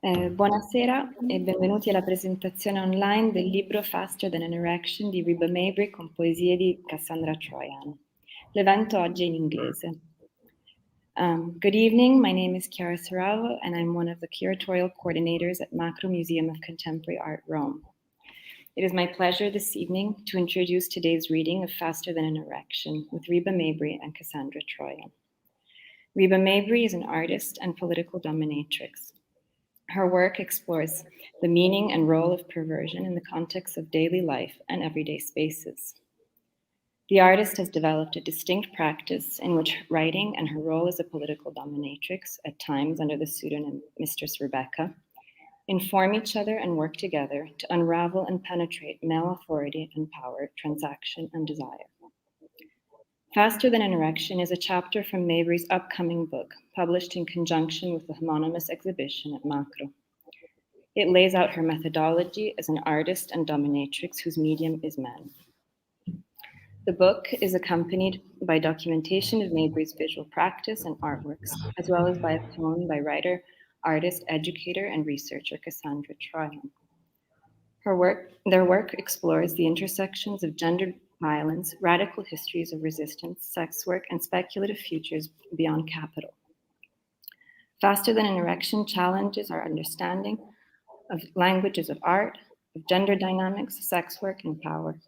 Buonasera e benvenuti alla presentazione online del libro Faster Than an Erection di Reba Maybury con poesie di Cassandra TROYAN. L'evento oggi è in inglese. Good evening, my name is Chiara C and I'm one of the curatorial coordinators at Macro Museum of Contemporary Art, Rome. It is my pleasure this evening to introduce today's reading of Faster Than an Erection with Reba Maybury and Cassandra TROYAN. Reba Maybury is an artist and political dominatrix. Her work explores the meaning and role of perversion in the context of daily life and everyday spaces. The artist has developed a distinct practice in which writing and her role as a political dominatrix, at times under the pseudonym Mistress Rebecca, inform each other and work together to unravel and penetrate male authority and power, transaction, and desire. Faster Than an Erection is a chapter from Maybury's upcoming book, published in conjunction with the homonymous exhibition at Macro. It lays out her methodology as an artist and dominatrix whose medium is men. The book is accompanied by documentation of Maybury's visual practice and artworks, as well as by a poem by writer, artist, educator, and researcher Cassandra TROYAN. Their work explores the intersections of gendered violence, radical histories of resistance, sex work, and speculative futures beyond capital. Faster Than an Erection challenges our understanding of languages of art, of gender dynamics, sex work, and power.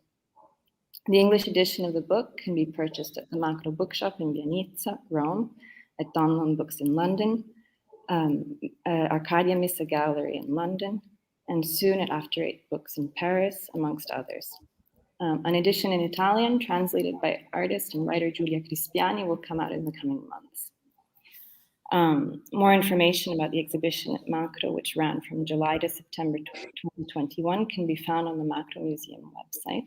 The English edition of the book can be purchased at the Macro Bookshop in Vianizza, Rome, at Donlon Books in London, Arcadia Missa Gallery in London, and soon at After Eight Books in Paris, amongst others. An edition in Italian, translated by artist and writer Giulia Crispiani, will come out in the coming months. More information about the exhibition at Macro, which ran from July to September 2021, can be found on the Macro Museum website.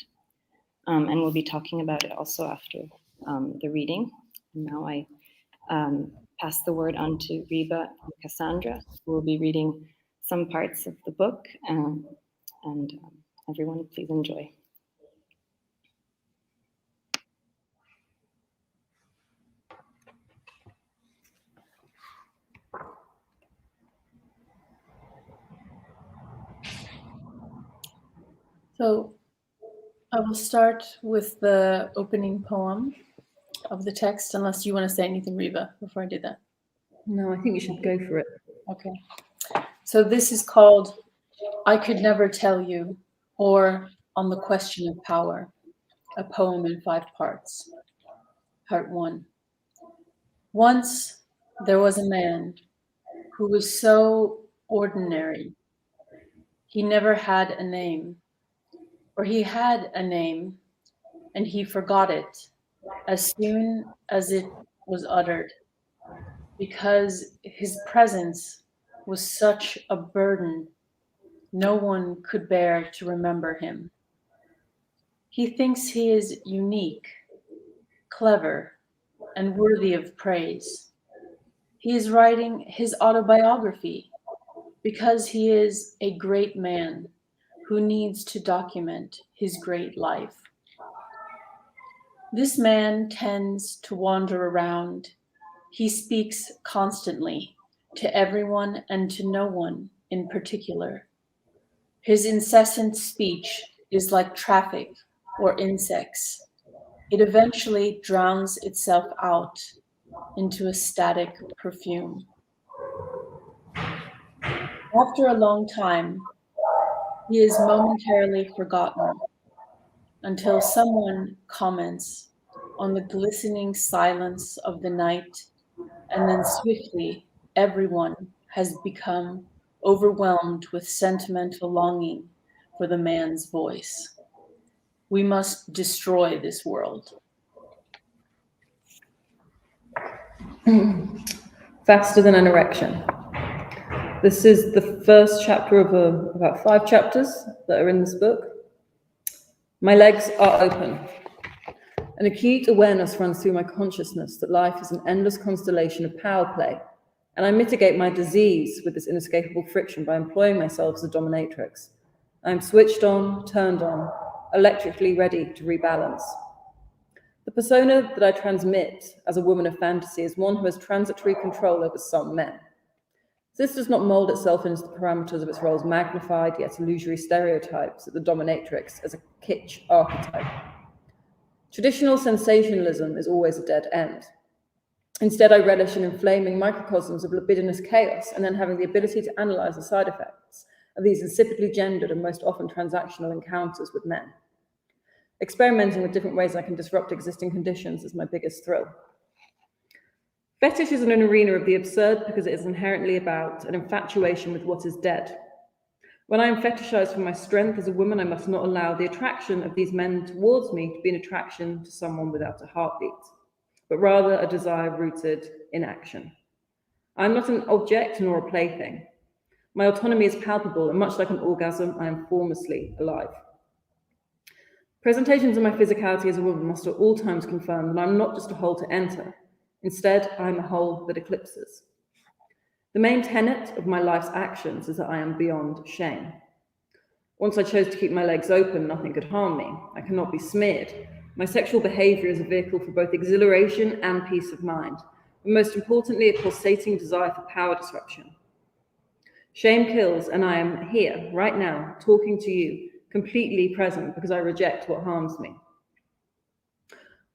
And we'll be talking about it also after the reading. And now I pass the word on to Reba and Cassandra, who will be reading some parts of the book, and everyone please enjoy. So I will start with the opening poem of the text, unless you want to say anything, Reba, before I do that. No, I think you should go for it. Okay. So this is called I Could Never Tell You, or On the Question of Power, a poem in 5 parts. Part 1. Once there was a man who was so ordinary. He never had a name, or he had a name and he forgot it as soon as it was uttered, because his presence was such a burden, no one could bear to remember him. He thinks he is unique, clever, and worthy of praise. He is writing his autobiography because he is a great man who needs to document his great life. This man tends to wander around. He speaks constantly to everyone and to no one in particular. His incessant speech is like traffic or insects. It eventually drowns itself out into a static perfume. After a long time, he is momentarily forgotten until someone comments on the glistening silence of the night, and then swiftly everyone has become overwhelmed with sentimental longing for the man's voice. We must destroy this world. Faster Than an Erection. This is the first chapter of about 5 chapters that are in this book. My legs are open. An acute awareness runs through my consciousness that life is an endless constellation of power play, and I mitigate my disease with this inescapable friction by employing myself as a dominatrix. I'm switched on, turned on, electrically ready to rebalance. The persona that I transmit as a woman of fantasy is one who has transitory control over some men. This does not mold itself into the parameters of its role's magnified yet illusory stereotypes at the dominatrix as a kitsch archetype. Traditional sensationalism is always a dead end. Instead, I relish in inflaming microcosms of libidinous chaos and then having the ability to analyze the side effects of these insipidly gendered and most often transactional encounters with men. Experimenting with different ways I can disrupt existing conditions is my biggest thrill. Fetish is an arena of the absurd because it is inherently about an infatuation with what is dead. When I am fetishized for my strength as a woman, I must not allow the attraction of these men towards me to be an attraction to someone without a heartbeat, but rather a desire rooted in action. I am not an object nor a plaything. My autonomy is palpable, and much like an orgasm, I am formlessly alive. Presentations of my physicality as a woman must at all times confirm that I am not just a hole to enter. Instead, I am a hole that eclipses. The main tenet of my life's actions is that I am beyond shame. Once I chose to keep my legs open, nothing could harm me. I cannot be smeared. My sexual behavior is a vehicle for both exhilaration and peace of mind, and most importantly, a pulsating desire for power disruption. Shame kills, and I am here, right now, talking to you, completely present because I reject what harms me.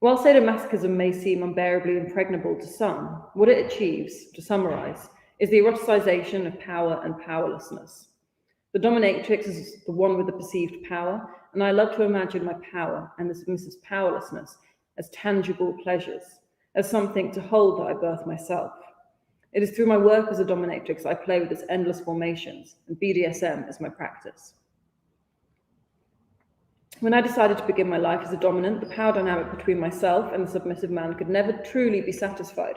While sadomasochism may seem unbearably impregnable to some, what it achieves, to summarize, is the eroticization of power and powerlessness. The dominatrix is the one with the perceived power, and I love to imagine my power and the submissive's powerlessness as tangible pleasures, as something to hold that I birth myself. It is through my work as a dominatrix I play with its endless formations, and BDSM is my practice. When I decided to begin my life as a dominant, the power dynamic between myself and the submissive man could never truly be satisfied.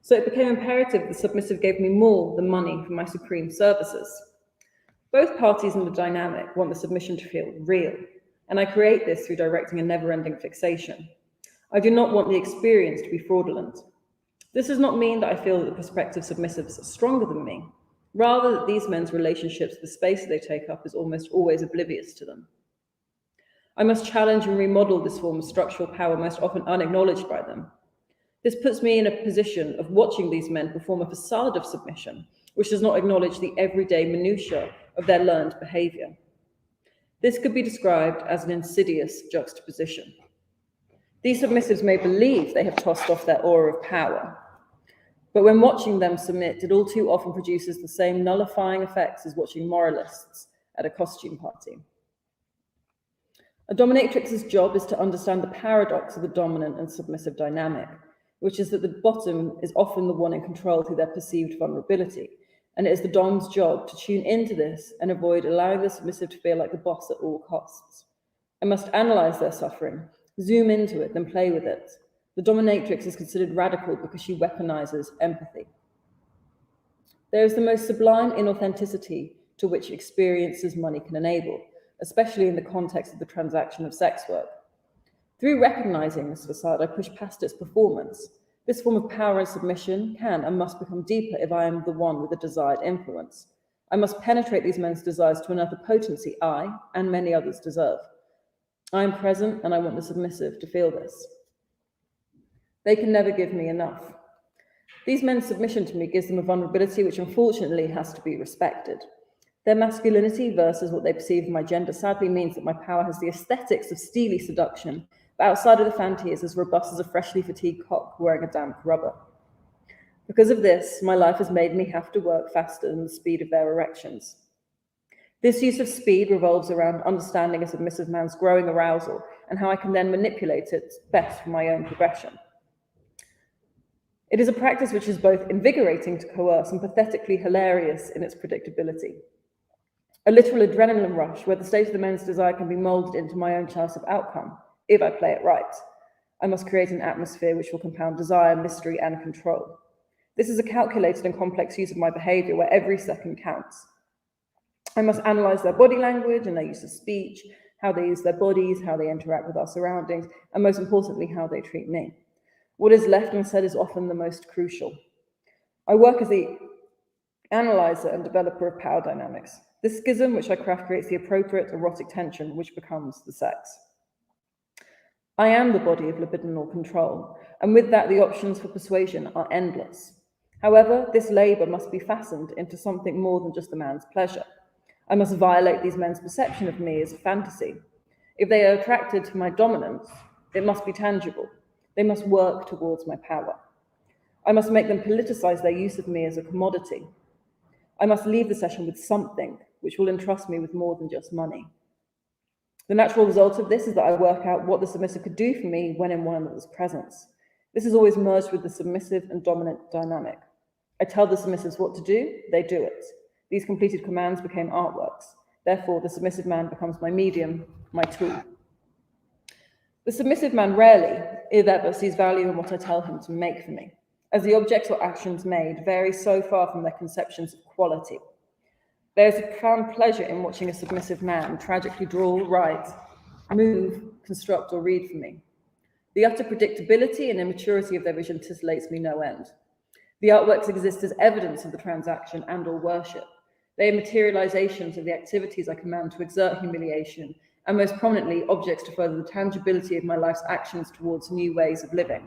So it became imperative the submissive gave me more than money for my supreme services. Both parties in the dynamic want the submission to feel real, and I create this through directing a never-ending fixation. I do not want the experience to be fraudulent. This does not mean that I feel that the prospective submissives are stronger than me, rather that these men's relationships, the space they take up, is almost always oblivious to them. I must challenge and remodel this form of structural power most often unacknowledged by them. This puts me in a position of watching these men perform a facade of submission, which does not acknowledge the everyday minutiae of their learned behavior. This could be described as an insidious juxtaposition. These submissives may believe they have tossed off their aura of power, but when watching them submit, it all too often produces the same nullifying effects as watching moralists at a costume party. A dominatrix's job is to understand the paradox of the dominant and submissive dynamic, which is that the bottom is often the one in control through their perceived vulnerability, and it is the dom's job to tune into this and avoid allowing the submissive to feel like the boss at all costs. I must analyze their suffering, zoom into it, then play with it. The dominatrix is considered radical because she weaponizes empathy. There is the most sublime inauthenticity to which experiences money can enable, especially in the context of the transaction of sex work. Through recognizing this facade, I push past its performance. This form of power and submission can and must become deeper if I am the one with the desired influence. I must penetrate these men's desires to another potency I, and many others, deserve. I am present, and I want the submissive to feel this. They can never give me enough. These men's submission to me gives them a vulnerability which unfortunately has to be respected. Their masculinity versus what they perceive of my gender sadly means that my power has the aesthetics of steely seduction, but outside of the fantasy is as robust as a freshly fatigued cock wearing a damp rubber. Because of this, my life has made me have to work faster than the speed of their erections. This use of speed revolves around understanding a submissive man's growing arousal and how I can then manipulate it best for my own progression. It is a practice which is both invigorating to coerce and pathetically hilarious in its predictability. A literal adrenaline rush where the state of the men's desire can be molded into my own choice of outcome, if I play it right. I must create an atmosphere which will compound desire, mystery, and control. This is a calculated and complex use of my behavior where every second counts. I must analyze their body language and their use of speech, how they use their bodies, how they interact with our surroundings, and most importantly, how they treat me. What is left unsaid is often the most crucial. I work as the analyzer and developer of power dynamics. This schism which I craft creates the appropriate erotic tension which becomes the sex. I am the body of libidinal control, and with that the options for persuasion are endless. However, this labour must be fastened into something more than just the man's pleasure. I must violate these men's perception of me as a fantasy. If they are attracted to my dominance, it must be tangible. They must work towards my power. I must make them politicize their use of me as a commodity. I must leave the session with something which will entrust me with more than just money. The natural result of this is that I work out what the submissive could do for me when in one another's presence. This is always merged with the submissive and dominant dynamic. I tell the submissives what to do, they do it. These completed commands became artworks. Therefore, the submissive man becomes my medium, my tool. The submissive man rarely, if ever, sees value in what I tell him to make for me, as the objects or actions made vary so far from their conceptions of quality. There is a profound pleasure in watching a submissive man tragically draw, write, move, construct, or read for me. The utter predictability and immaturity of their vision titillates me no end. The artworks exist as evidence of the transaction and or worship. They are materializations of the activities I command to exert humiliation, and most prominently, objects to further the tangibility of my life's actions towards new ways of living.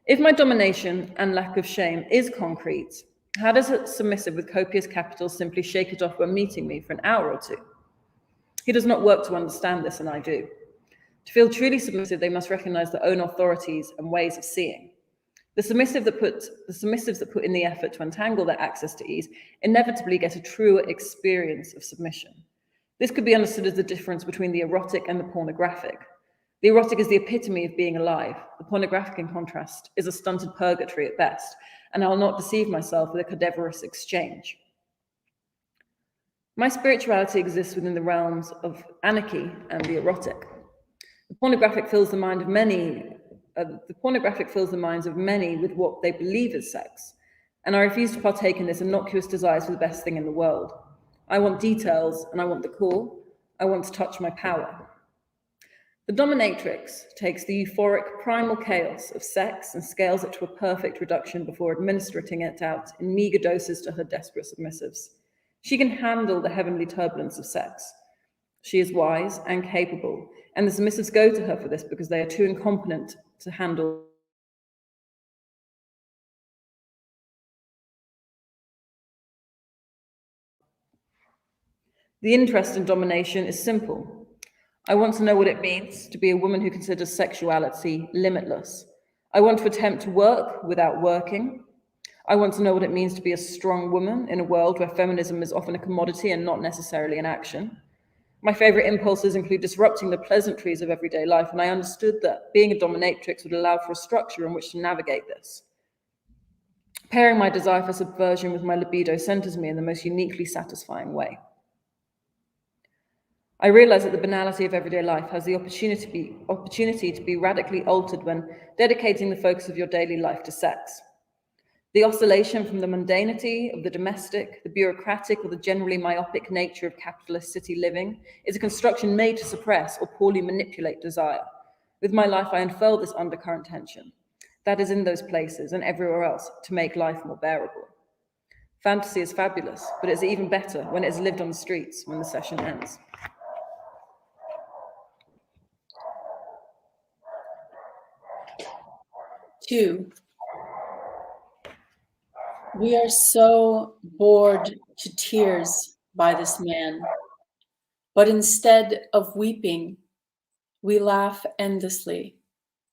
If my domination and lack of shame is concrete, how does a submissive with copious capital simply shake it off when meeting me for an hour or two? He does not work to understand this, and I do. To feel truly submissive, they must recognize their own authorities and ways of seeing. The submissives that put in the effort to untangle their access to ease inevitably get a truer experience of submission. This could be understood as the difference between the erotic and the pornographic. The erotic is the epitome of being alive. The pornographic, in contrast, is a stunted purgatory at best, and I will not deceive myself with a cadaverous exchange. My spirituality exists within the realms of anarchy and the erotic. The pornographic fills the minds of many with what they believe is sex, and I refuse to partake in this innocuous desire for the best thing in the world. I want details, and I want the core. I want to touch my power. The dominatrix takes the euphoric primal chaos of sex and scales it to a perfect reduction before administering it out in meager doses to her desperate submissives. She can handle the heavenly turbulence of sex. She is wise and capable, and the submissives go to her for this because they are too incompetent to handle. The interest in domination is simple. I want to know what it means to be a woman who considers sexuality limitless. I want to attempt to work without working. I want to know what it means to be a strong woman in a world where feminism is often a commodity and not necessarily an action. My favorite impulses include disrupting the pleasantries of everyday life, and I understood that being a dominatrix would allow for a structure in which to navigate this. Pairing my desire for subversion with my libido centers me in the most uniquely satisfying way. I realize that the banality of everyday life has the opportunity to be radically altered when dedicating the focus of your daily life to sex. The oscillation from the mundanity of the domestic, the bureaucratic, or the generally myopic nature of capitalist city living is a construction made to suppress or poorly manipulate desire. With my life, I unfurl this undercurrent tension that is in those places and everywhere else to make life more bearable. Fantasy is fabulous, but it's even better when it is lived on the streets when the session ends. Two, we are so bored to tears by this man, but instead of weeping, we laugh endlessly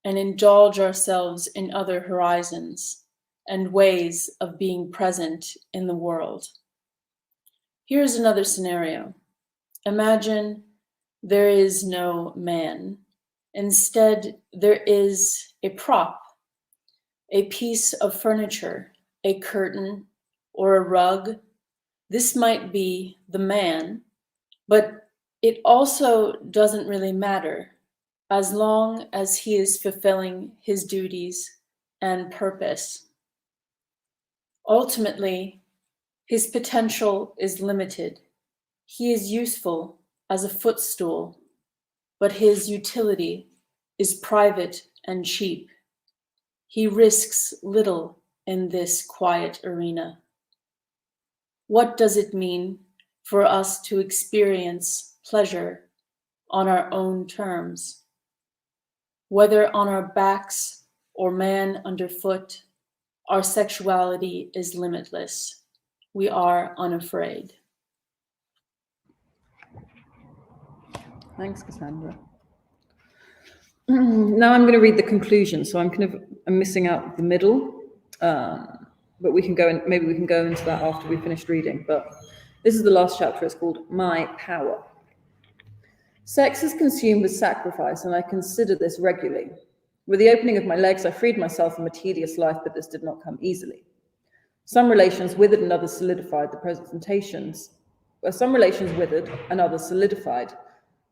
and indulge ourselves in other horizons and ways of being present in the world. Here's another scenario. Imagine there is no man. Instead, there is a prop, a piece of furniture, a curtain, or a rug. This might be the man, but it also doesn't really matter as long as he is fulfilling his duties and purpose. Ultimately, his potential is limited. He is useful as a footstool, but his utility is private and cheap. He risks little in this quiet arena. What does it mean for us to experience pleasure on our own terms? Whether on our backs or man underfoot, Our sexuality is limitless. We are unafraid. Thanks, Cassandra. Now I'm going to read the conclusion. So I'm missing out the middle, but we can go in, maybe we can go into that after we finished reading. But this is the last chapter. It's called My Power. Sex is consumed with sacrifice, and I consider this regularly. With the opening of my legs, I freed myself from a tedious life, but this did not come easily. Some relations withered and others solidified the presentations. Some relations withered and others solidified.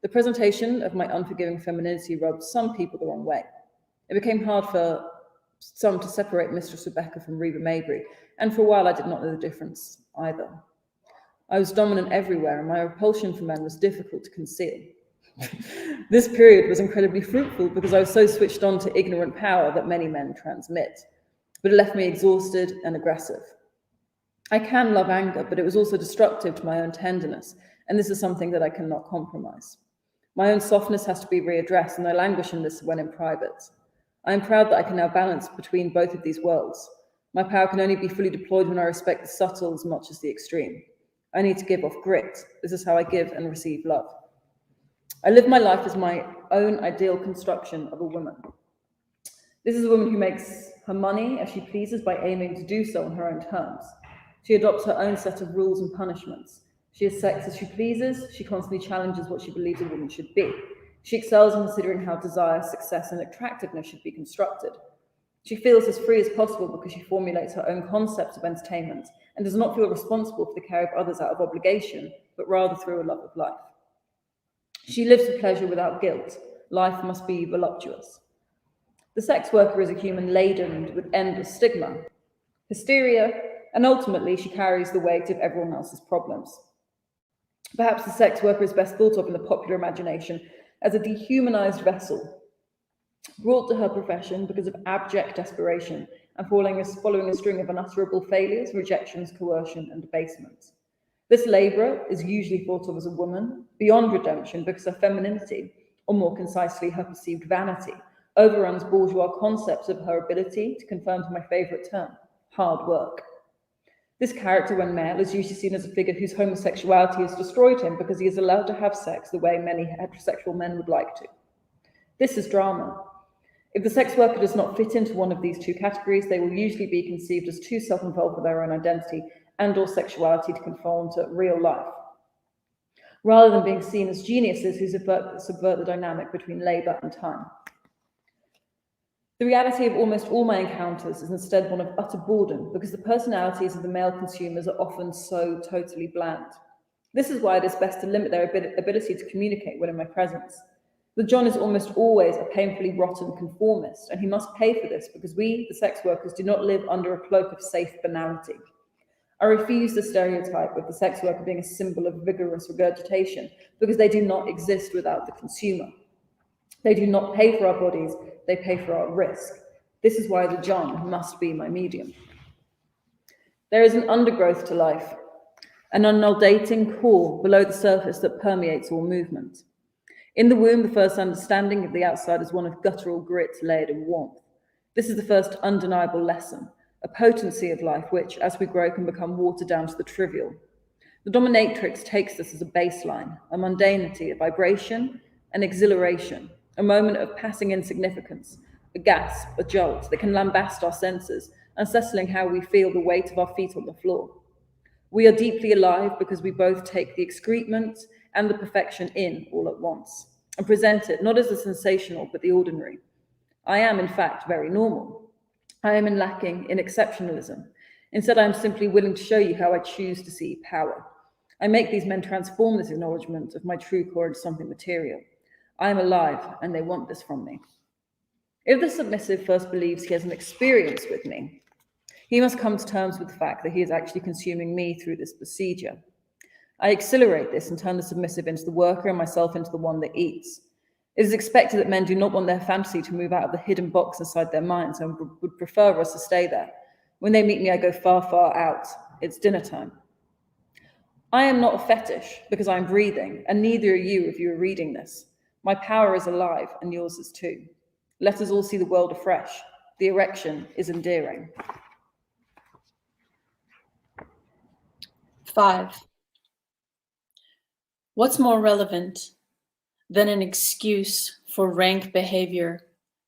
The presentation of my unforgiving femininity rubbed some people the wrong way. It became hard for some to separate Mistress Rebecca from Reba Maybury, and for a while I did not know the difference either. I was dominant everywhere, and my repulsion for men was difficult to conceal. This period was incredibly fruitful because I was so switched on to ignorant power that many men transmit, but it left me exhausted and aggressive. I can love anger, but it was also destructive to my own tenderness, and this is something that I cannot compromise. My own softness has to be readdressed, and I languish in this when in private. I am proud that I can now balance between both of these worlds. My power can only be fully deployed when I respect the subtle as much as the extreme. I need to give off grit. This is how I give and receive love. I live my life as my own ideal construction of a woman. This is a woman who makes her money as she pleases by aiming to do so on her own terms. She adopts her own set of rules and punishments. She has sex as she pleases. She constantly challenges what she believes a woman should be. She excels in considering how desire, success, and attractiveness should be constructed. She feels as free as possible because she formulates her own concepts of entertainment and does not feel responsible for the care of others out of obligation, but rather through a love of life. She lives for pleasure without guilt. Life must be voluptuous. The sex worker is a human laden with endless stigma, hysteria, and ultimately she carries the weight of everyone else's problems. Perhaps the sex worker is best thought of in the popular imagination as a dehumanized vessel, brought to her profession because of abject desperation and following a string of unutterable failures, rejections, coercion, and debasement. This laborer is usually thought of as a woman beyond redemption because her femininity, or more concisely, her perceived vanity, overruns bourgeois concepts of her ability to confirm to my favorite term, hard work. This character, when male, is usually seen as a figure whose homosexuality has destroyed him because he is allowed to have sex the way many heterosexual men would like to. This is drama. If the sex worker does not fit into one of these two categories, they will usually be conceived as too self-involved with their own identity and or sexuality to conform to real life, rather than being seen as geniuses who subvert the dynamic between labor and time. The reality of almost all my encounters is instead one of utter boredom because the personalities of the male consumers are often so totally bland. This is why it is best to limit their ability to communicate when in my presence. The John is almost always a painfully rotten conformist, and he must pay for this because we, the sex workers, do not live under a cloak of safe banality. I refuse the stereotype of the sex worker being a symbol of vigorous regurgitation because they do not exist without the consumer. They do not pay for our bodies, they pay for our risk. This is why the John must be my medium. There is an undergrowth to life, an unaldating core below the surface that permeates all movement. In the womb, the first understanding of the outside is one of guttural grit layered in warmth. This is the first undeniable lesson, a potency of life which, as we grow, can become watered down to the trivial. The Dominatrix takes this as a baseline, a mundanity, a vibration, an exhilaration, a moment of passing insignificance, a gasp, a jolt that can lambast our senses, unsettling how we feel the weight of our feet on the floor. We are deeply alive because we both take the excrement and the perfection in all at once, and present it not as the sensational, but the ordinary. I am, in fact, very normal. I am lacking in exceptionalism. Instead, I am simply willing to show you how I choose to see power. I make these men transform this acknowledgement of my true core into something material. I am alive, and they want this from me. If the submissive first believes he has an experience with me, he must come to terms with the fact that he is actually consuming me through this procedure. I accelerate this and turn the submissive into the worker and myself into the one that eats. It is expected that men do not want their fantasy to move out of the hidden box inside their minds and would prefer us to stay there. When they meet me, I go far, far out. It's dinner time. I am not a fetish because I'm breathing, and neither are you if you are reading this. My power is alive, and yours is too. Let us all see the world afresh. The erection is endearing. 5. What's more relevant than an excuse for rank behavior,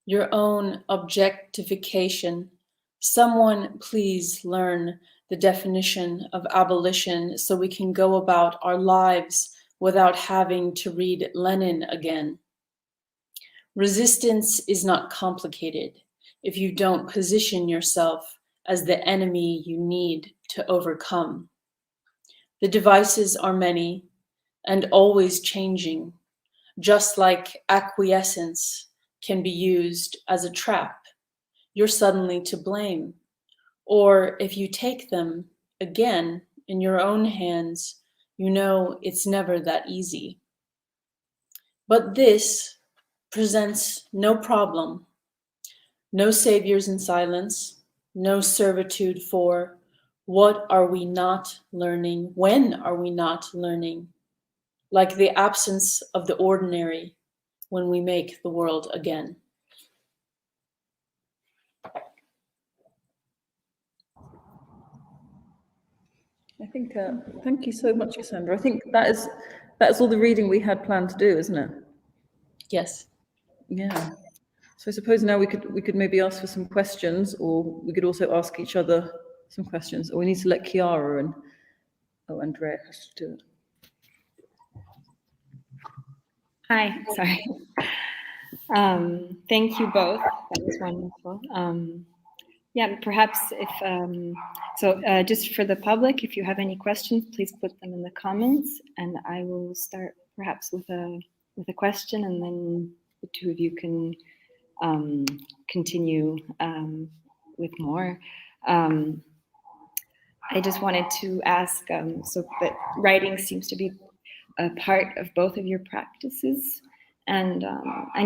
your own objectification? Someone please learn the definition of abolition so we can go about our lives without having to read Lenin again. Resistance is not complicated if you don't position yourself as the enemy you need to overcome. The devices are many and always changing, just like acquiescence can be used as a trap. You're suddenly to blame. Or if you take them again in your own hands, you know it's never that easy. But this presents no problem. No saviors in silence, no servitude for what are we not learning? When are we not learning? Like the absence of the ordinary when we make the world again. I think, thank you so much, Cassandra. I think that's all the reading we had planned to do, isn't it? Yes. Yeah. So I suppose now we could maybe ask for some questions, or we could also ask each other some questions, or we need to let Chiara and Andrea has to do it. Hi, sorry. Thank you both. That was wonderful. Yeah, perhaps if, just for the public, if you have any questions, please put them in the comments, and I will start perhaps with a question, and then the two of you can continue with more. I just wanted to ask, so that writing seems to be a part of both of your practices, and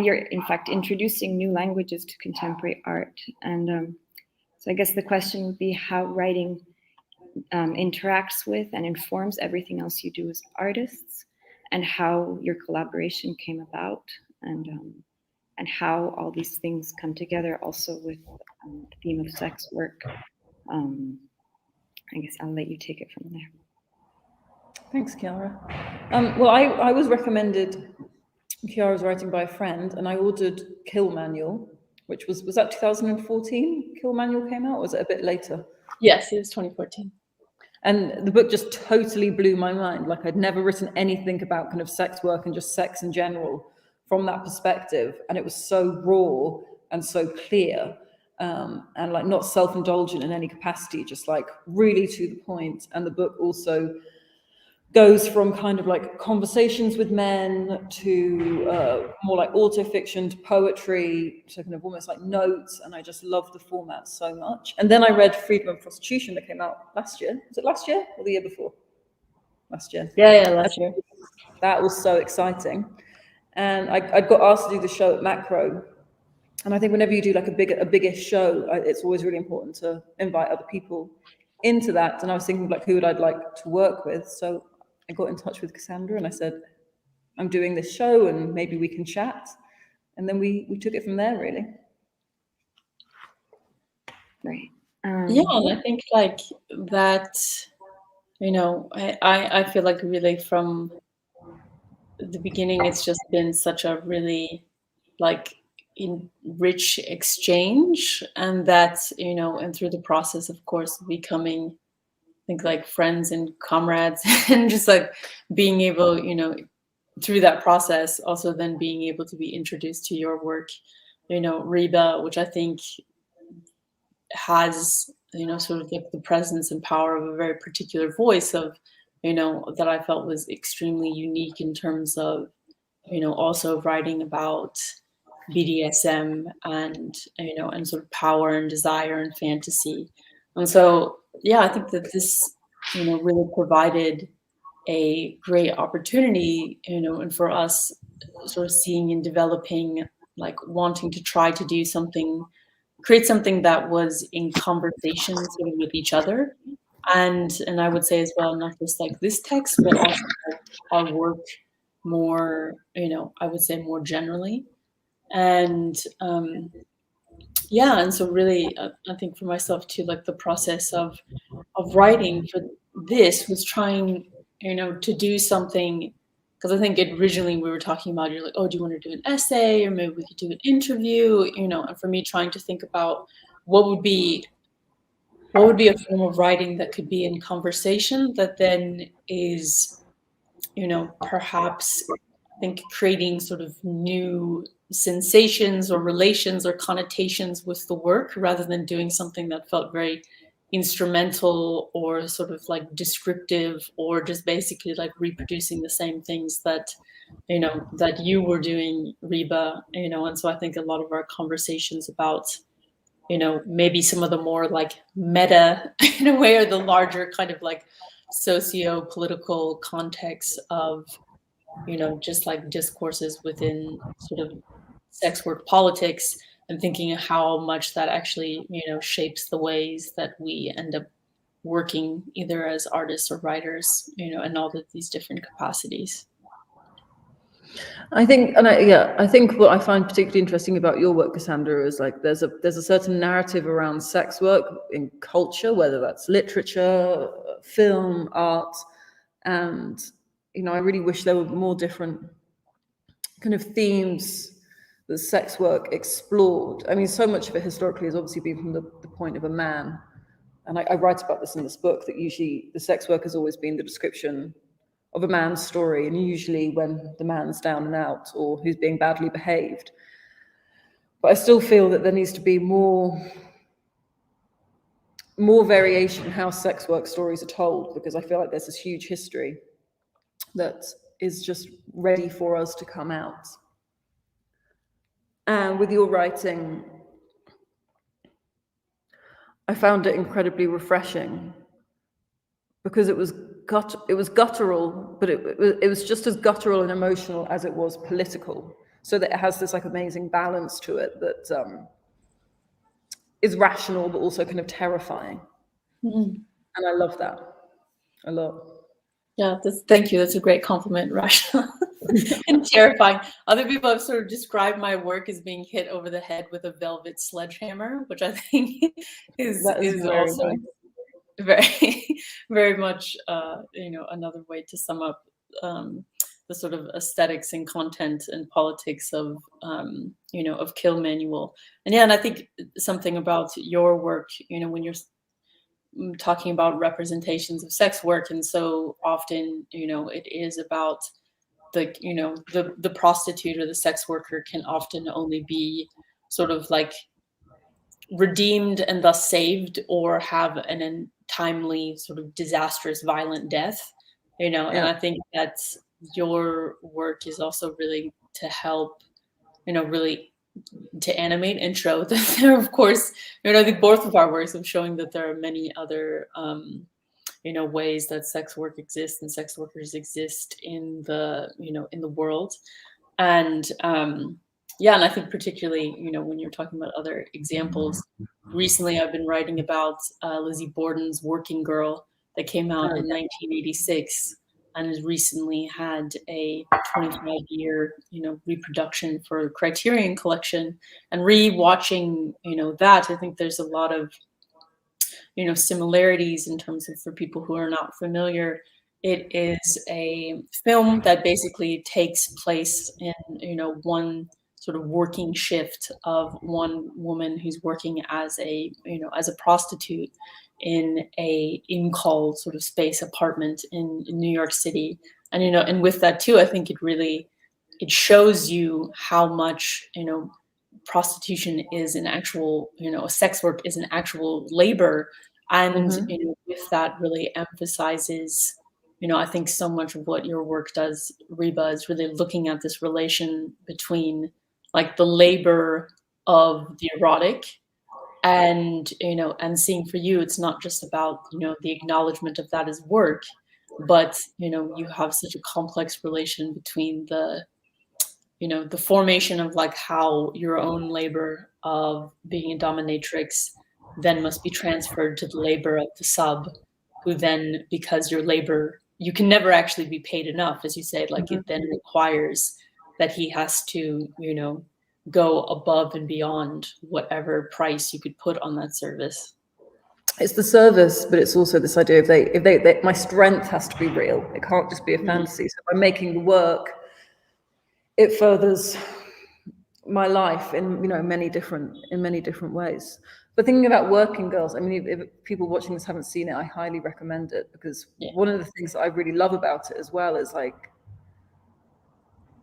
you're in fact introducing new languages to contemporary art, and so I guess the question would be how writing interacts with and informs everything else you do as artists, and how your collaboration came about, and how all these things come together also with the theme of sex work. I guess I'll let you take it from there. Thanks, Chiara. Well, I was recommended Chiara's writing by a friend, and I ordered Kill Manual, which was that 2014? Kill Manual came out, or was it a bit later? Yes, it was 2014. And the book just totally blew my mind. Like, I'd never written anything about kind of sex work and just sex in general from that perspective, and it was so raw and so clear, and like not self-indulgent in any capacity, just like really to the point. And the book also goes from kind of like conversations with men to more like autofiction to poetry to kind of almost like notes, and I just love the format so much. And then I read Freedom of Prostitution that came out last year. Was it last year or the year before? Last year. Yeah, last year. That was so exciting. And I got asked to do the show at Macro. And I think whenever you do like a bigger show, it's always really important to invite other people into that. And I was thinking like, who would I like to work with? So I got in touch with Cassandra and I said, I'm doing this show and maybe we can chat. And then we took it from there, really. Right. Yeah, and I think like that, you know, I feel like really from the beginning, it's just been such a really like rich exchange, and that, you know, and through the process, of course, becoming, I think, like friends and comrades, and just like being able, you know, through that process, also then being able to be introduced to your work, you know, Reba, which I think has, you know, sort of like the presence and power of a very particular voice of, you know, that I felt was extremely unique in terms of, you know, also writing about BDSM and, you know, and sort of power and desire and fantasy. And so, yeah, I think that this, you know, really provided a great opportunity, you know, and for us sort of seeing and developing, like wanting to try to do something, create something that was in conversation sort of with each other. And I would say as well, not just like this text, but also our work more, you know, I would say more generally. And yeah, and so really, I think for myself too, like the process of writing for this was trying, to do something, because I think originally we were talking about, you're like, oh, do you want to do an essay, or maybe we could do an interview, and for me trying to think about what would be a form of writing that could be in conversation that then is, perhaps, I think, creating sort of new sensations or relations or connotations with the work, rather than doing something that felt very instrumental or sort of like descriptive, or just basically like reproducing the same things that that you were doing, Reba. And so I think a lot of our conversations about maybe some of the more like meta in a way, or the larger kind of like socio-political context of just like discourses within sort of sex work politics, and thinking of how much that actually shapes the ways that we end up working, either as artists or writers, in all of these different capacities. I think, I think what I find particularly interesting about your work, Cassandra, is like there's a certain narrative around sex work in culture, whether that's literature, film, art, and I really wish there were more different kind of themes that sex work explored. I mean, so much of it historically has obviously been from the point of a man, and I write about this in this book, that usually the sex work has always been the description of a man's story, and usually when the man's down and out or who's being badly behaved. But I still feel that there needs to be more variation in how sex work stories are told, because I feel like there's this huge history that is just ready for us to come out. And with your writing, I found it incredibly refreshing, because it was guttural, but it was just as guttural and emotional as it was political, so that it has this like amazing balance to it that is rational but also kind of terrifying. And I love that a lot. Yeah, thank you. That's a great compliment, rational and terrifying. Other people have sort of described my work as being hit over the head with a velvet sledgehammer, which I think is also nice. Very, very much, another way to sum up the sort of aesthetics and content and politics of, of Kill Manual. And yeah, and I think something about your work, when you're talking about representations of sex work, and so often, it is about the prostitute or the sex worker can often only be sort of like redeemed and thus saved, or have an untimely sort of disastrous violent death, and I think that your work is also really to help, really to animate and show that there, of course, I think both of our works of showing that there are many other ways that sex work exists and sex workers exist in the in the world. And yeah, and I think particularly, when you're talking about other examples, recently I've been writing about Lizzie Borden's Working Girl that came out in 1986, and has recently had a 25-year, reproduction for Criterion Collection. And re-watching, that, I think there's a lot of, similarities in terms of, for people who are not familiar, it is a film that basically takes place in, one sort of working shift of one woman who's working as a, as a prostitute in a in-call sort of space apartment in New York City. And, and with that too, I think it shows you how much, prostitution is an actual, sex work is an actual labor. And, with that really emphasizes, I think so much of what your work does, Reba, is really looking at this relation between like the labor of the erotic, and and seeing for you, it's not just about the acknowledgement of that as work, but you have such a complex relation between the the formation of like how your own labor of being a dominatrix then must be transferred to the labor of the sub, who then, because your labor, you can never actually be paid enough, as you say, like it then requires that he has to go above and beyond whatever price you could put on that service. it's the service, but it's also this idea of if my strength has to be real. It can't just be a fantasy. So by making the work, it furthers my life in many different ways. But thinking about working girls, I mean, if people watching this haven't seen it, I highly recommend it, because one of the things that I really love about it as well is like,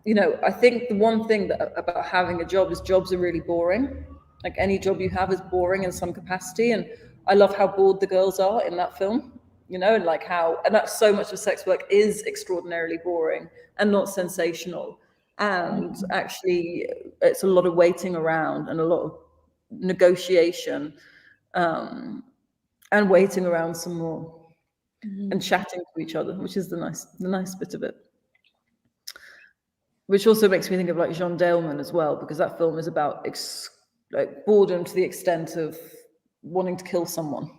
I think the one thing about having a job is jobs are really boring. Like any job you have is boring in some capacity, and I love how bored the girls are in that film, and like and that's so much of sex work is extraordinarily boring and not sensational. And actually, it's a lot of waiting around and a lot of negotiation, and waiting around some more, and chatting to each other, which is the nice bit of it. Which also makes me think of like Jean Daleman as well, because that film is about like boredom to the extent of wanting to kill someone.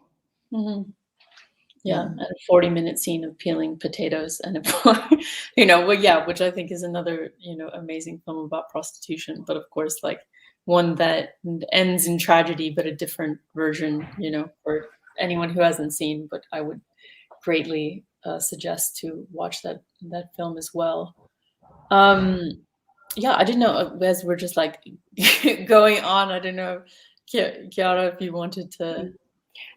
Yeah, and a 40-minute scene of peeling potatoes and which I think is another, amazing film about prostitution, but of course, like one that ends in tragedy, but a different version, for anyone who hasn't seen. But I would greatly suggest to watch that film as well. Yeah, I didn't know, as we're just like going on, I don't know, Chiara, if you wanted to.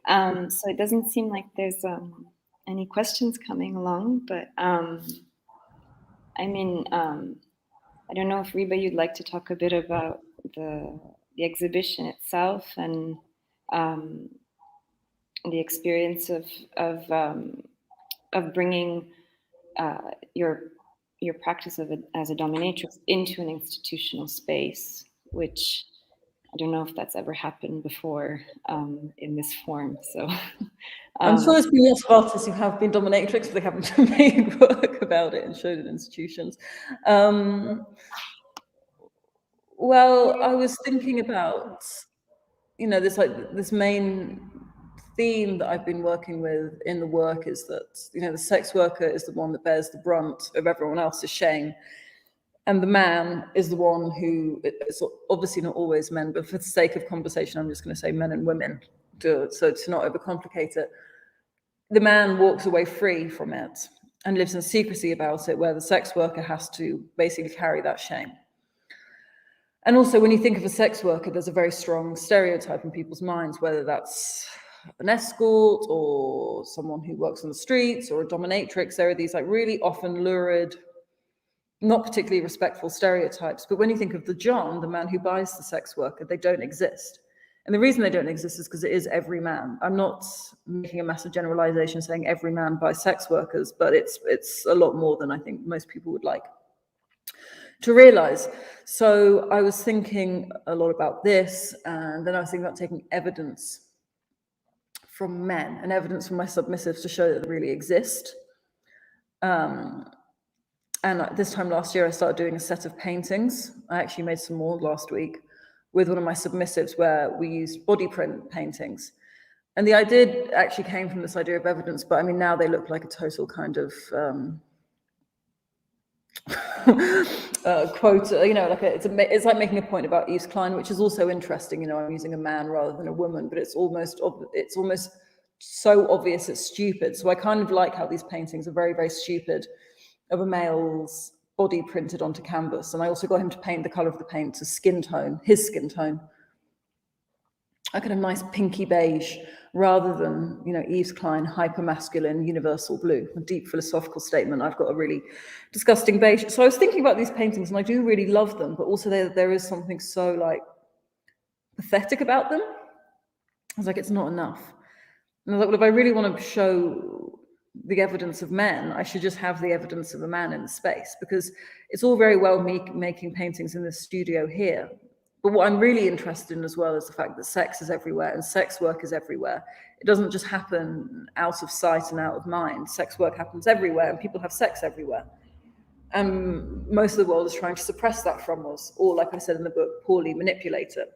So it doesn't seem like there's any questions coming along, but I mean, I don't know if Reba, you'd like to talk a bit about the exhibition itself and the experience of bringing your practice as a dominatrix into an institutional space, which I don't know if that's ever happened before in this form. So I'm sure there's been lots of artists who have been dominatrix, but they haven't made work about it and showed it in institutions. Well, I was thinking about, this main theme that I've been working with in the work is that, the sex worker is the one that bears the brunt of everyone else's shame. And the man is the one who, it's obviously not always men, but for the sake of conversation, I'm just going to say men and women, so to not overcomplicate it. The man walks away free from it and lives in secrecy about it, where the sex worker has to basically carry that shame. And also, when you think of a sex worker, there's a very strong stereotype in people's minds, whether that's an escort or someone who works on the streets or a dominatrix. There are these like really often lurid, not particularly respectful stereotypes. But when you think of the John, the man who buys the sex worker, they don't exist. And the reason they don't exist is because it is every man. I'm not making a massive generalization saying every man buys sex workers, but it's a lot more than I think most people would like to realize. So I was thinking a lot about this, and then I was thinking about taking evidence from men and evidence from my submissives to show that they really exist. And this time last year, I started doing a set of paintings. I actually made some more last week with one of my submissives where we used body print paintings. And the idea actually came from this idea of evidence, but I mean, now they look like a total kind of quote, it's like making a point about Yves Klein, which is also interesting. I'm using a man rather than a woman, but it's almost so obvious it's stupid. So I kind of like how these paintings are very, very stupid, of a male's body printed onto canvas. And I also got him to paint the color of the paint to skin tone, his skin tone, a kind of nice pinky beige, rather than, Yves Klein, hyper-masculine, universal blue, a deep philosophical statement. I've got a really disgusting beige. So I was thinking about these paintings, and I do really love them, but also there is something so like pathetic about them. I was like, it's not enough. And I thought, well, if I really want to show the evidence of men, I should just have the evidence of a man in the space, because it's all very well me making paintings in the studio here. But what I'm really interested in as well is the fact that sex is everywhere and sex work is everywhere. It doesn't just happen out of sight and out of mind. Sex work happens everywhere and people have sex everywhere. And most of the world is trying to suppress that from us, or, like I said in the book, poorly manipulate it.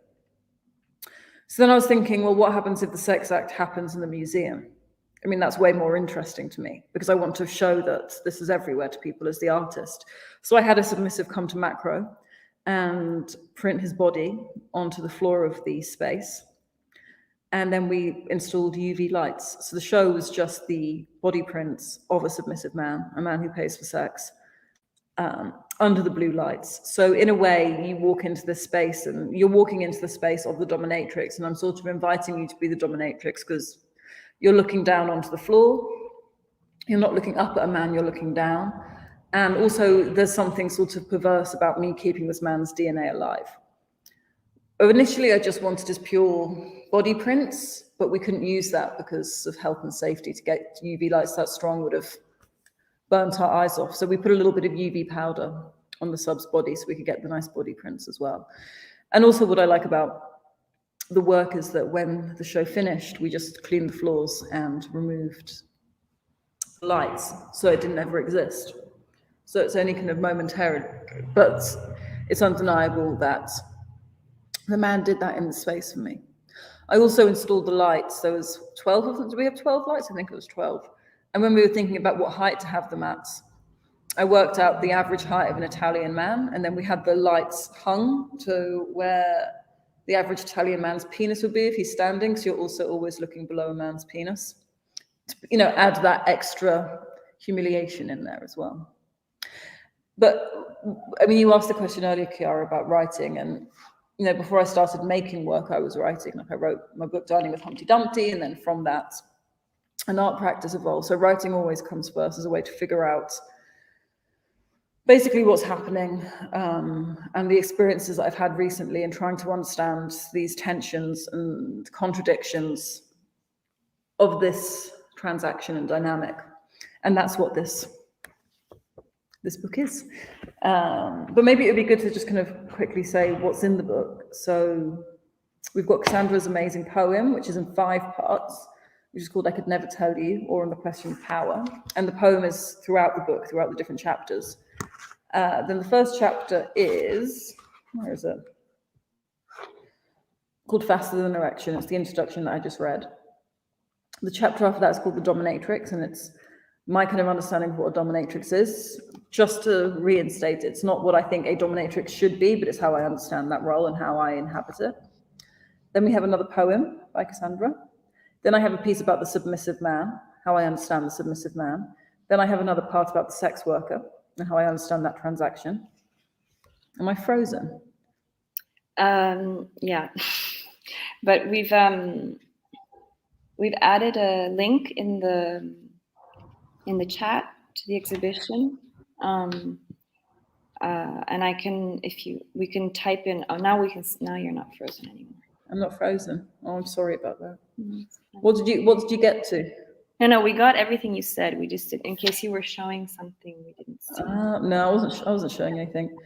So then I was thinking, well, what happens if the sex act happens in the museum? I mean, that's way more interesting to me, because I want to show that this is everywhere to people as the artist. So I had a submissive come to Macro and print his body onto the floor of the space. And then we installed UV lights. So the show was just the body prints of a submissive man, a man who pays for sex, under the blue lights. So in a way, you walk into this space and you're walking into the space of the dominatrix. And I'm sort of inviting you to be the dominatrix because you're looking down onto the floor. You're not looking up at a man, you're looking down. And also there's something sort of perverse about me keeping this man's DNA alive. Initially, I just wanted his pure body prints, but we couldn't use that because of health and safety. To get UV lights that strong would have burnt our eyes off. So we put a little bit of UV powder on the sub's body so we could get the nice body prints as well. And also what I like about the work is that when the show finished, we just cleaned the floors and removed the lights, so it didn't ever exist. So it's only kind of momentary, but it's undeniable that the man did that in the space for me. I also installed the lights. There was 12 of them. Did we have 12 lights? I think it was 12. And when we were thinking about what height to have them at, I worked out the average height of an Italian man, and then we had the lights hung to where the average Italian man's penis would be if he's standing, so you're also always looking below a man's penis. To, add that extra humiliation in there as well. But, I mean, you asked the question earlier, Chiara, about writing, and before I started making work, I was writing. Like I wrote my book, Dining with Humpty Dumpty, and then from that, an art practice evolved. So writing always comes first as a way to figure out basically what's happening and the experiences that I've had recently and trying to understand these tensions and contradictions of this transaction and dynamic. And that's what this book is. But maybe it would be good to just kind of quickly say what's in the book. So we've got Cassandra's amazing poem, which is in 5 parts, which is called I Could Never Tell You, or On the Question of Power. And the poem is throughout the book, throughout the different chapters. Then the first chapter is, where is it? Called Faster Than Erection. It's the introduction that I just read. The chapter after that is called The Dominatrix, and it's my kind of understanding of what a dominatrix is. Just to reinstate, it's not what I think a dominatrix should be, but it's how I understand that role and how I inhabit it. Then we have another poem by Cassandra. Then I have a piece about the submissive man, how I understand the submissive man. Then I have another part about the sex worker and how I understand that transaction. Am I frozen? Yeah, but we've added a link in the chat to the exhibition, and I can, we can type in. Oh, now you're not frozen anymore. I'm not frozen. Oh, I'm sorry about that. What did you get to? No, we got everything you said. We just did, in case you were showing something we didn't see. No, I wasn't showing anything.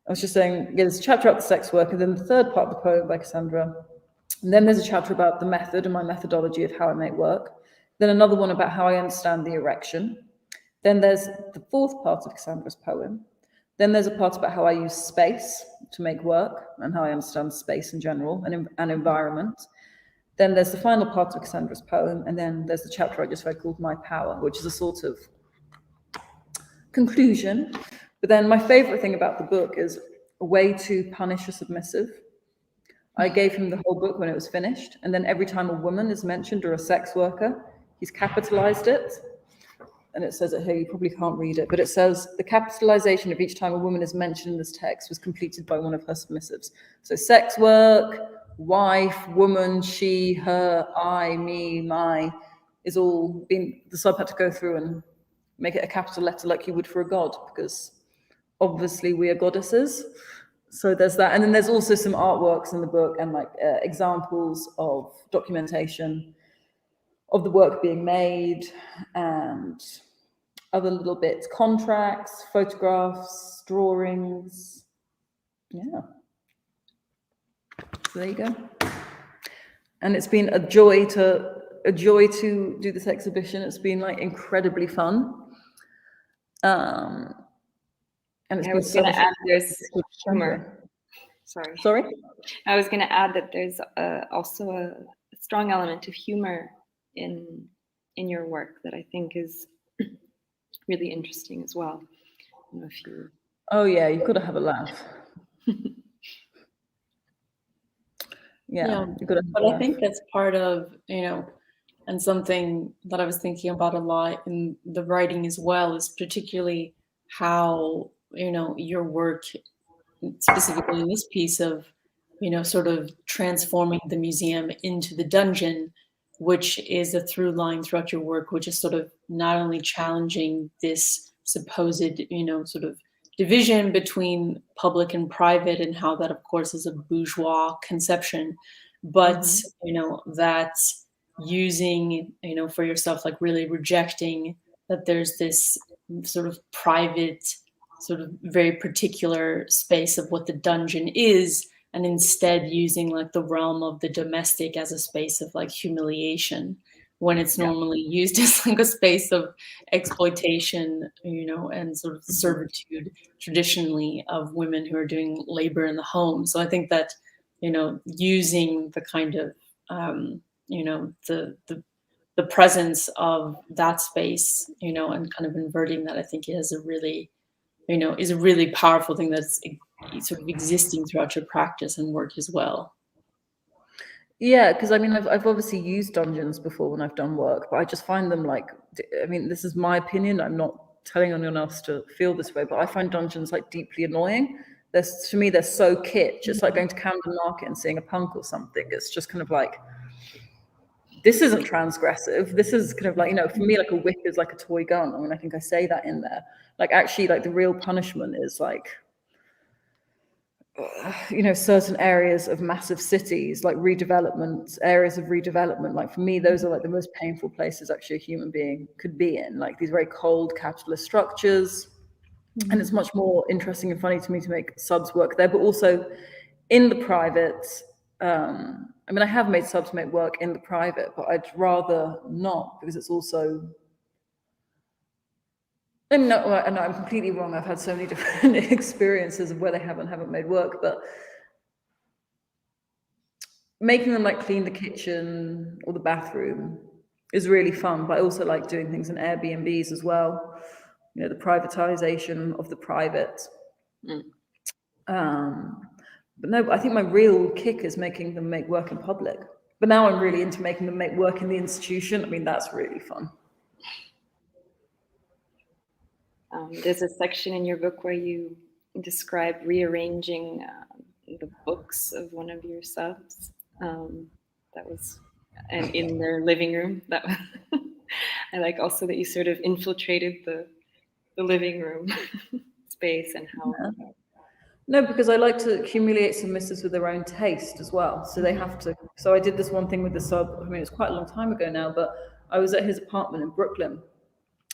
I was just saying, there's a chapter about the sex worker, then the third part of the poem by Cassandra. And then there's a chapter about the method and my methodology of how I make work. Then another one about how I understand the erection. Then there's the fourth part of Cassandra's poem. Then there's a part about how I use space to make work and how I understand space in general and environment. Then there's the final part of Cassandra's poem, and then there's the chapter I just read called My Power, which is a sort of conclusion. But then my favorite thing about the book is a way to punish a submissive. I gave him the whole book when it was finished, and then every time a woman is mentioned or a sex worker, he's capitalized it. And it says it here, you probably can't read it, but it says the capitalization of each time a woman is mentioned in this text was completed by one of her submissives. So sex work, wife, woman, she, her, I, me, my, is all being, the sub had to go through and make it a capital letter like you would for a god, because obviously we are goddesses. So there's that. And then there's also some artworks in the book and like examples of documentation of the work being made and other little bits, contracts, photographs, drawings. Yeah. So there you go. And it's been a joy to do this exhibition. It's been like incredibly fun. And it's I was going to add there's humor. Sorry? I was going to add that there's also a strong element of humor in your work that I think is really interesting as well. I don't know if you... Oh yeah, you've got to have a laugh. Yeah, you've got to but I think that's part of, and something that I was thinking about a lot in the writing as well is particularly how, your work, specifically in this piece of, sort of transforming the museum into the dungeon, which is a through line throughout your work, which is sort of not only challenging this supposed, sort of division between public and private and how that, of course, is a bourgeois conception, but, that using, for yourself, like really rejecting that there's this sort of private, sort of very particular space of what the dungeon is, and instead using like the realm of the domestic as a space of like humiliation when it's normally used as like a space of exploitation, and sort of servitude traditionally of women who are doing labor in the home. So I think that, using the kind of, the presence of that space, and kind of inverting that, I think is a really, is a really powerful thing that's sort of existing throughout your practice and work as well. Yeah, because I mean, I've obviously used dungeons before when I've done work, but I just find them like, I mean, this is my opinion. I'm not telling anyone else to feel this way, but I find dungeons like deeply annoying. To me, they're so kitsch. It's like going to Camden Market and seeing a punk or something. It's just kind of like, this isn't transgressive. This is kind of like, for me, like a whip is like a toy gun. I mean, I think I say that in there. Like, actually, like the real punishment is like, certain areas of massive cities, like areas of redevelopment. Like for me, those are like the most painful places actually a human being could be in, like these very cold capitalist structures. And it's much more interesting and funny to me to make subs work there, but also in the private. I mean, I have made subs make work in the private, but I'd rather not, because it's also, and no, I'm completely wrong. I've had so many different experiences of where they haven't made work, but making them like clean the kitchen or the bathroom is really fun. But I also like doing things in Airbnbs as well. The privatization of the private. But no, I think my real kick is making them make work in public. But now I'm really into making them make work in the institution. I mean, that's really fun. There's a section in your book where you describe rearranging the books of one of your subs. That was in their living room. That I like also that you sort of infiltrated the living room space and how. Yeah. No, because I like to accumulate submissives with their own taste as well. So they have to. So I did this one thing with the sub. I mean, it's quite a long time ago now, but I was at his apartment in Brooklyn,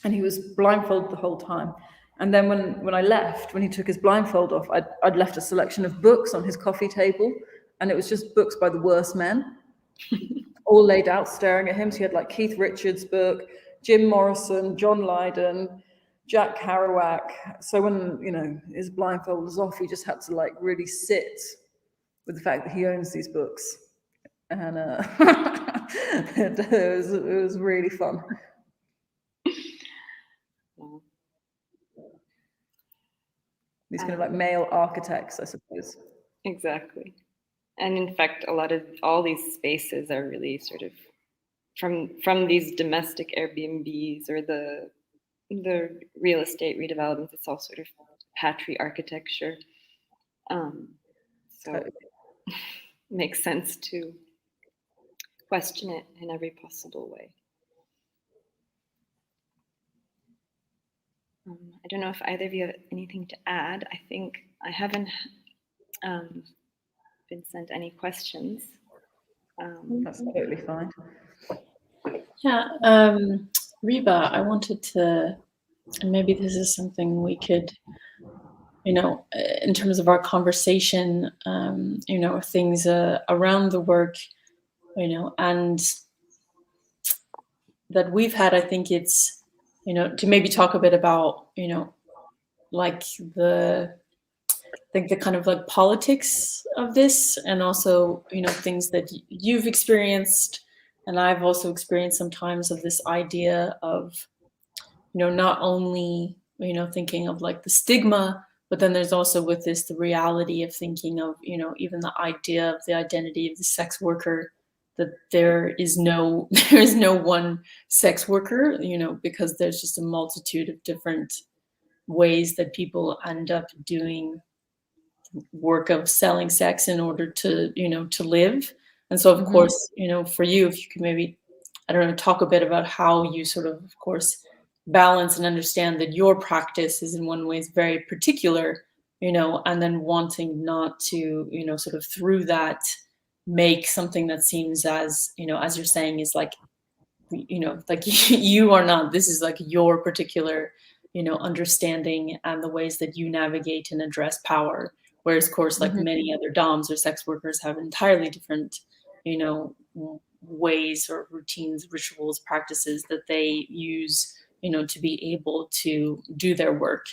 and he was blindfolded the whole time. And then when I left, when he took his blindfold off, I'd left a selection of books on his coffee table, and it was just books by the worst men, all laid out, staring at him. So he had like Keith Richards' book, Jim Morrison, John Lydon, Jack Kerouac. So when, his blindfold was off, he just had to like really sit with the fact that he owns these books. And it was really fun. These kind of like male architects, I suppose. Exactly. And in fact, a lot of all these spaces are really sort of from these domestic Airbnbs or the real estate redevelopments. It's all sort of patry architecture. So it makes sense to question it in every possible way. I don't know if either of you have anything to add. I think I haven't been sent any questions. That's totally fine. Yeah, Reba, I wanted to, and maybe this is something we could, in terms of our conversation, things around the work, and that we've had, I think it's, to maybe talk a bit about, like the kind of like politics of this, and also, things that you've experienced, and I've also experienced sometimes, of this idea of, not only, thinking of like the stigma But then there's also with this the reality of thinking of, even the idea of the identity of the sex worker, that there is no one sex worker, because there's just a multitude of different ways that people end up doing work of selling sex in order to, to live. And so, of course, for you, if you could maybe, I don't know, talk a bit about how you sort of course, balance and understand that your practice is in one way is very particular, and then wanting not to, sort of through that make something that seems as, as you're saying, is like, like you are not, this is like your particular, understanding and the ways that you navigate and address power. Whereas, of course, like many other DOMs or sex workers have entirely different, ways or routines, rituals, practices that they use, to be able to do their work.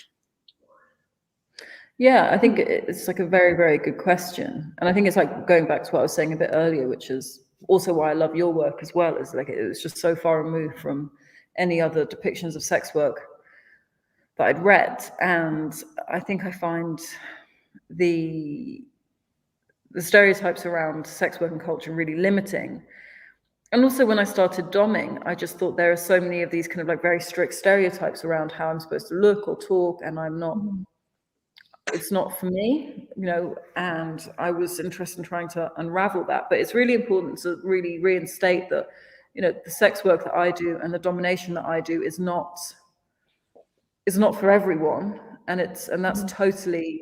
Yeah, I think it's like a very, very good question. And I think it's like going back to what I was saying a bit earlier, which is also why I love your work as well, is like it was just so far removed from any other depictions of sex work that I'd read. And I think I find the stereotypes around sex work and culture really limiting. And also when I started doming, I just thought there are so many of these kind of like very strict stereotypes around how I'm supposed to look or talk, and I'm not, it's not for me, and I was interested in trying to unravel that. But it's really important to really reinstate that, the sex work that I do and the domination that I do is not for everyone, and that's totally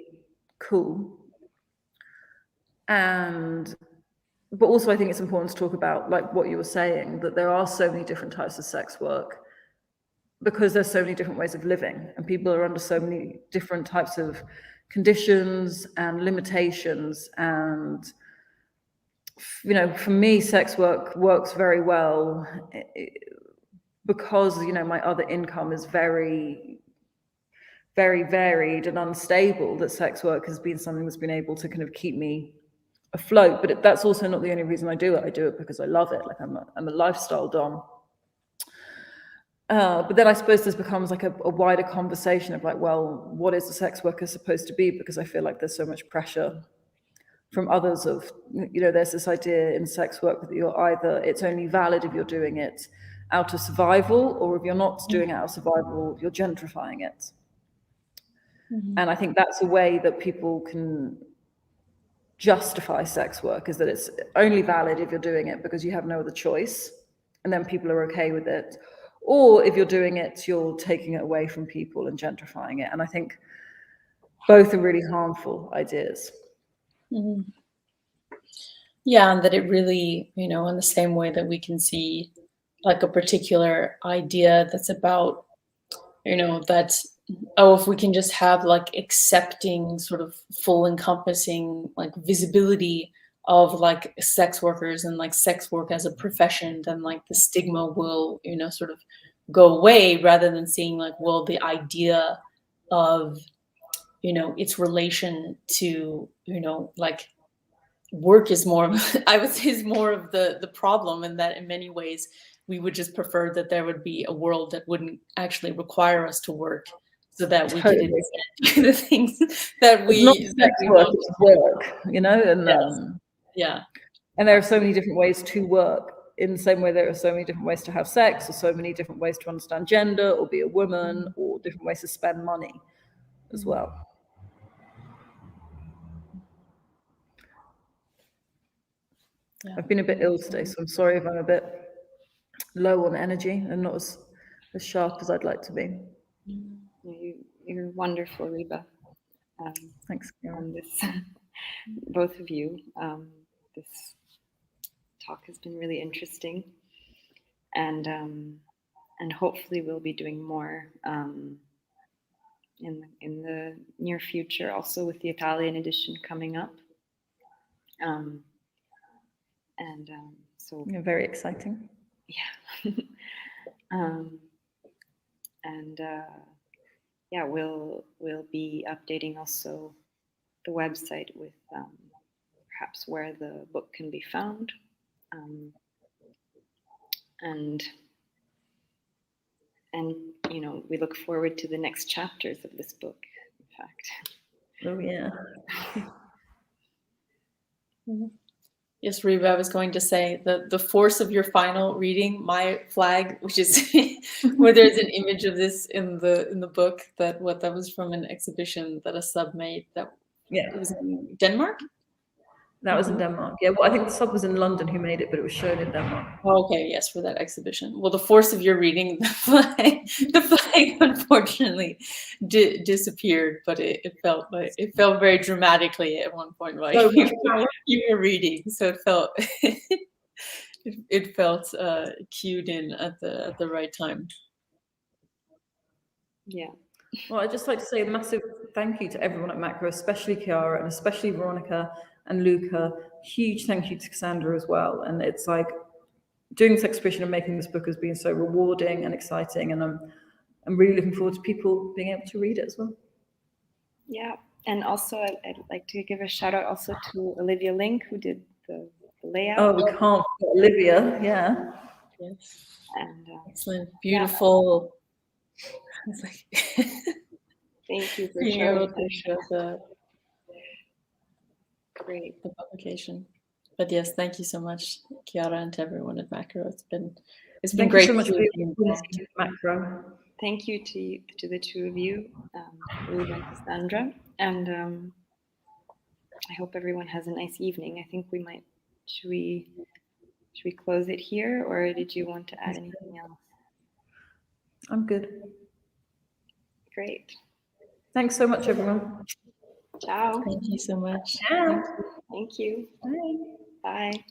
cool. But also I think it's important to talk about, like what you were saying, that there are so many different types of sex work because there's so many different ways of living, and people are under so many different types of conditions and limitations. And for me, sex work works very well because my other income is very, very varied and unstable. That sex work has been something that's been able to kind of keep me afloat. But that's also not the only reason I do it. I do it because I love it. Like I'm a lifestyle dom. But then I suppose this becomes like a wider conversation of like, well, what is a sex worker supposed to be? Because I feel like there's so much pressure from others of, there's this idea in sex work that it's only valid if you're doing it out of survival, or if you're not doing it out of survival, you're gentrifying it. And I think that's a way that people can justify sex work, is that it's only valid if you're doing it because you have no other choice, and then people are okay with it. Or if you're doing it, you're taking it away from people and gentrifying it. And I think both are really harmful ideas. Yeah, and that it really, in the same way that we can see like a particular idea that's about, that, if we can just have like accepting sort of full encompassing like visibility of like sex workers and like sex work as a profession, then like the stigma will, sort of go away, rather than seeing like, well, the idea of, its relation to, like work is more of, I would say is more of the problem, and that in many ways we would just prefer that there would be a world that wouldn't actually require us to work, so that we could do the things that we want. It's work, and yeah. And there are so many different ways to work. In the same way, there are so many different ways to have sex, or so many different ways to understand gender, or be a woman, or different ways to spend money as well. Yeah. I've been a bit ill today, so I'm sorry if I'm a bit low on energy and not as sharp as I'd like to be. You're wonderful, Reba. Thanks, Chiara. Both of you. This talk has been really interesting, and hopefully we'll be doing more in the near future, also with the Italian edition coming up. So very exciting. Yeah. Yeah, we'll be updating also the website with perhaps where the book can be found, and we look forward to the next chapters of this book, in fact. Oh, yeah. Yes, Reba, I was going to say the force of your final reading, my flag, which is where there's an image of this in the book, that was from an exhibition that a sub made. That it was in Denmark. That was in Denmark. Yeah, well, I think the sub was in London who made it, but it was shown in Denmark. Oh, okay, yes, for that exhibition. Well, the force of your reading, the flag unfortunately disappeared, but it felt very dramatically at one point while you were reading. So it felt it felt cued in at the right time. Yeah. Well, I'd just like to say a massive thank you to everyone at Macro, especially Chiara and especially Veronica and Luca. Huge thank you to Cassandra as well. And it's like doing this exhibition and making this book has been so rewarding and exciting. And I'm really looking forward to people being able to read it as well. Yeah. And also I'd like to give a shout out also to Olivia Link, who did the layout. Oh, we can't forget Olivia. Yeah. Yes. And excellent. Beautiful. Yeah. It's like thank you for being able to show the publication. But yes, thank you so much, Chiara, and to everyone at Macro. It's been great. Thank you so much for Macro. Thank you to the two of you, Reba and Cassandra, and I hope everyone has a nice evening. I think we might. Should we close it here, or did you want to add anything else? I'm good. Great. Thanks so much, everyone. Ciao. Thank you so much. Ciao. Thank you. Bye. Bye.